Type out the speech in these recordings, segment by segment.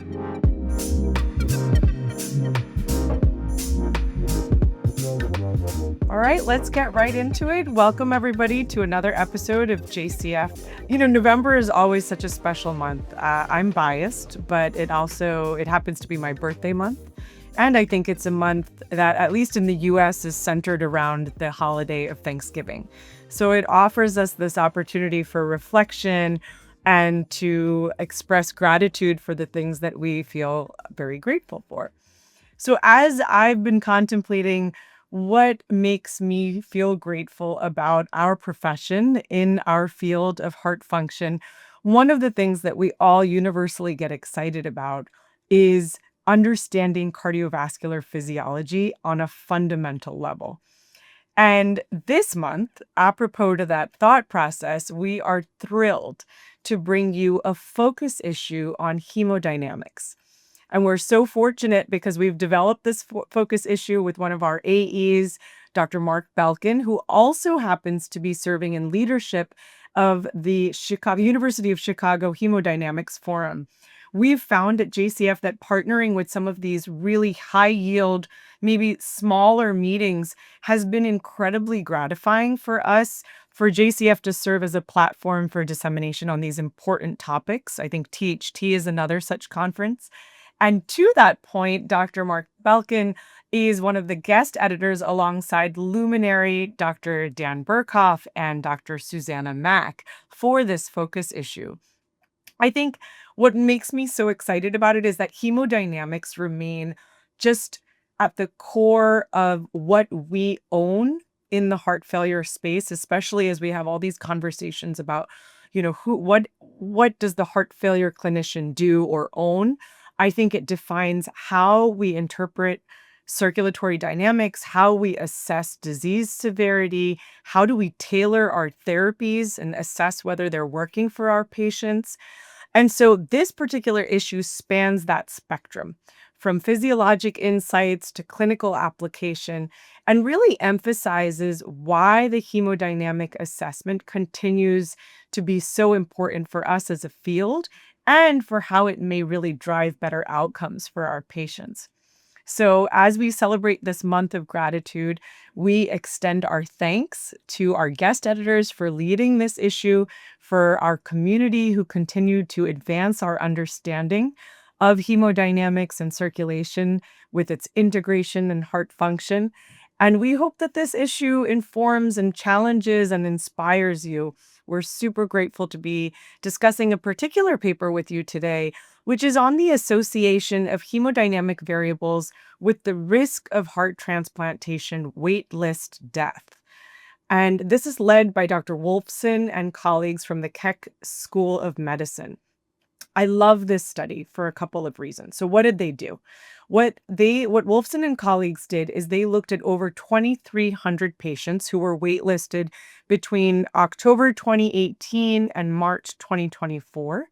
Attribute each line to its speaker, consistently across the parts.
Speaker 1: All right, let's get right into it. Welcome, everybody, to another episode of JCF. November is always such a special month. I'm biased, but it happens to be my birthday month. And I think it's a month that, at least in the US, is centered around the holiday of Thanksgiving. So it offers us this opportunity for reflection and to express gratitude for the things that we feel very grateful for. So as I've been contemplating what makes me feel grateful about our profession in our field of heart function, one of the things that we all universally get excited about is understanding cardiovascular physiology on a fundamental level. And this month, apropos to that thought process, we are thrilled to bring you a focus issue on hemodynamics. And we're so fortunate because we've developed this focus issue with one of our AEs, Dr. Mark Belkin, who also happens to be serving in leadership of the University of Chicago Hemodynamics Forum. We've found at JCF that partnering with some of these really high yield, maybe smaller meetings has been incredibly gratifying for us, for JCF to serve as a platform for dissemination on these important topics. I think THT is another such conference. And to that point, Dr. Mark Belkin is one of the guest editors alongside luminary Dr. Dan Burkhoff and Dr. Susanna Mack for this focus issue. I think what makes me so excited about it is that hemodynamics remain just at the core of what we own in the heart failure space, especially as we have all these conversations about, what does the heart failure clinician do or own? I think it defines how we interpret circulatory dynamics, how we assess disease severity, how do we tailor our therapies and assess whether they're working for our patients. And so this particular issue spans that spectrum from physiologic insights to clinical application and really emphasizes why the hemodynamic assessment continues to be so important for us as a field and for how it may really drive better outcomes for our patients. So as we celebrate this month of gratitude, we extend our thanks to our guest editors for leading this issue, for our community who continue to advance our understanding of hemodynamics and circulation with its integration and heart function. And we hope that this issue informs and challenges and inspires you. We're super grateful to be discussing a particular paper with you today, which is on the association of hemodynamic variables with the risk of heart transplantation waitlist death. And this is led by Dr. Wolfson and colleagues from the Keck School of Medicine. I love this study for a couple of reasons. So what did they do? What Wolfson and colleagues did is they looked at over 2,300 patients who were waitlisted between October 2018 and March 2024.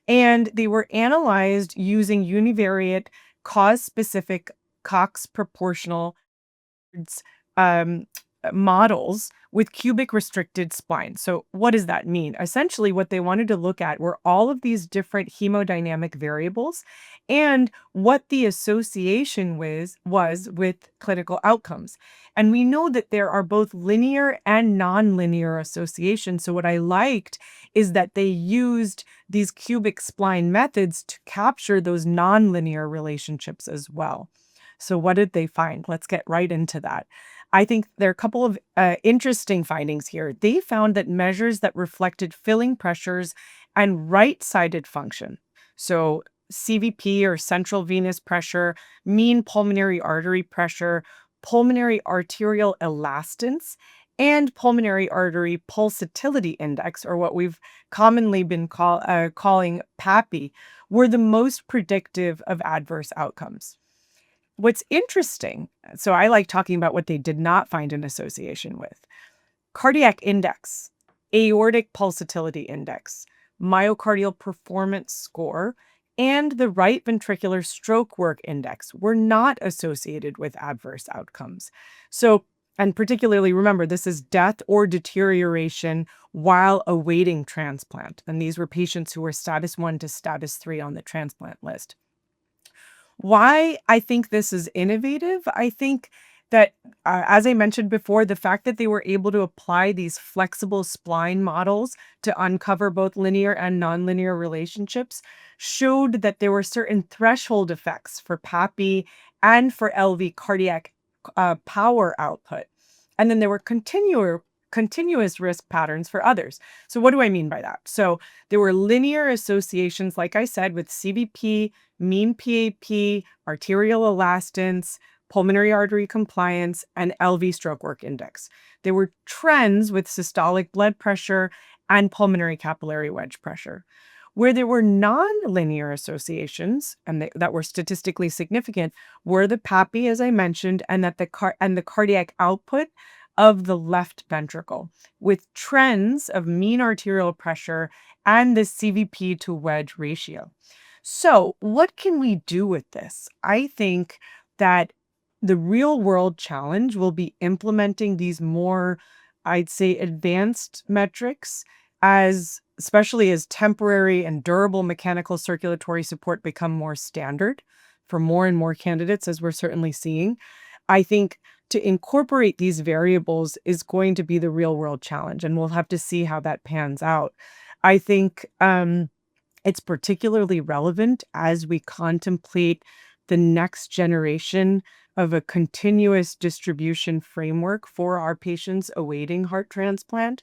Speaker 1: And they were analyzed using univariate cause-specific Cox proportional models with cubic restricted spline. So what does that mean? Essentially, what they wanted to look at were all of these different hemodynamic variables and what the association was with clinical outcomes. And we know that there are both linear and nonlinear associations. So what I liked is that they used these cubic spline methods to capture those nonlinear relationships as well. So what did they find? Let's get right into that. I think there are a couple of interesting findings here. They found that measures that reflected filling pressures and right-sided function, so CVP or central venous pressure, mean pulmonary artery pressure, pulmonary arterial elastance, and pulmonary artery pulsatility index, or what we've commonly been calling PAPI, were the most predictive of adverse outcomes. What's interesting, so I like talking about what they did not find an association with: cardiac index, aortic pulsatility index, myocardial performance score, and the right ventricular stroke work index were not associated with adverse outcomes. So And particularly, remember, this is death or deterioration while awaiting transplant. And these were patients who were status 1 to status 3 on the transplant list. Why I think this is innovative, I think that, as I mentioned before, the fact that they were able to apply these flexible spline models to uncover both linear and nonlinear relationships showed that there were certain threshold effects for PAPI and for LV cardiac power output. And then there were continuous risk patterns for others. So what do I mean by that? So there were linear associations, like I said, with CVP, mean PAP, arterial elastance, pulmonary artery compliance, and LV stroke work index. There were trends with systolic blood pressure and pulmonary capillary wedge pressure. Where there were nonlinear associations and that were statistically significant were the PAPI, as I mentioned, and the cardiac output of the left ventricle, with trends of mean arterial pressure and the CVP to wedge ratio. So, what can we do with this? I think that the real world challenge will be implementing these more, I'd say, advanced metrics, especially as temporary and durable mechanical circulatory support become more standard for more and more candidates, as we're certainly seeing. I think to incorporate these variables is going to be the real world challenge, and we'll have to see how that pans out. I think it's particularly relevant as we contemplate the next generation of a continuous distribution framework for our patients awaiting heart transplant.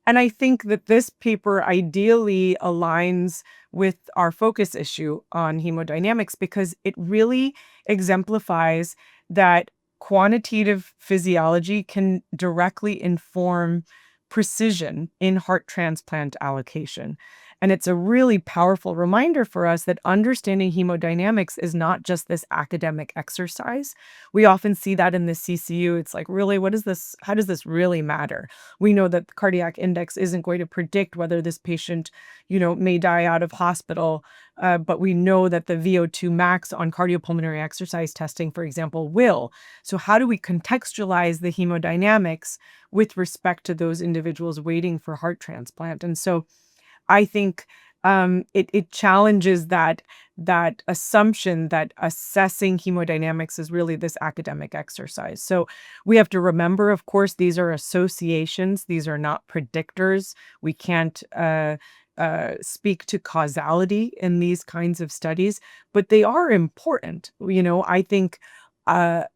Speaker 1: And I think that this paper ideally aligns with our focus issue on hemodynamics because it really exemplifies that quantitative physiology can directly inform precision in heart transplant allocation. And it's a really powerful reminder for us that understanding hemodynamics is not just this academic exercise. We often see that in the CCU. It's like, really, what is this? How does this really matter? We know that the cardiac index isn't going to predict whether this patient, may die out of hospital. But we know that the VO2 max on cardiopulmonary exercise testing, for example, will. So how do we contextualize the hemodynamics with respect to those individuals waiting for heart transplant? And so I think it challenges that assumption that assessing hemodynamics is really this academic exercise. So we have to remember, of course, these are associations. These are not predictors. We can't speak to causality in these kinds of studies, but they are important. I think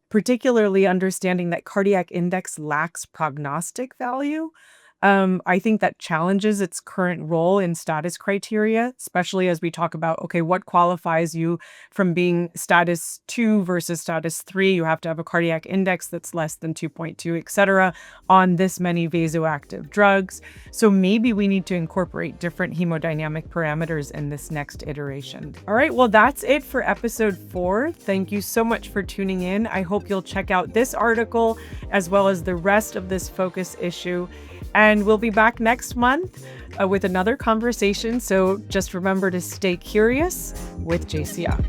Speaker 1: particularly understanding that cardiac index lacks prognostic value. I think that challenges its current role in status criteria, especially as we talk about, okay, what qualifies you from being status 2 versus status 3? You have to have a cardiac index that's less than 2.2, et cetera, on this many vasoactive drugs. So maybe we need to incorporate different hemodynamic parameters in this next iteration. All right, well, that's it for episode 4. Thank you so much for tuning in. I hope you'll check out this article as well as the rest of this focus issue. And we'll be back next month with another conversation. So just remember to stay curious with JCF.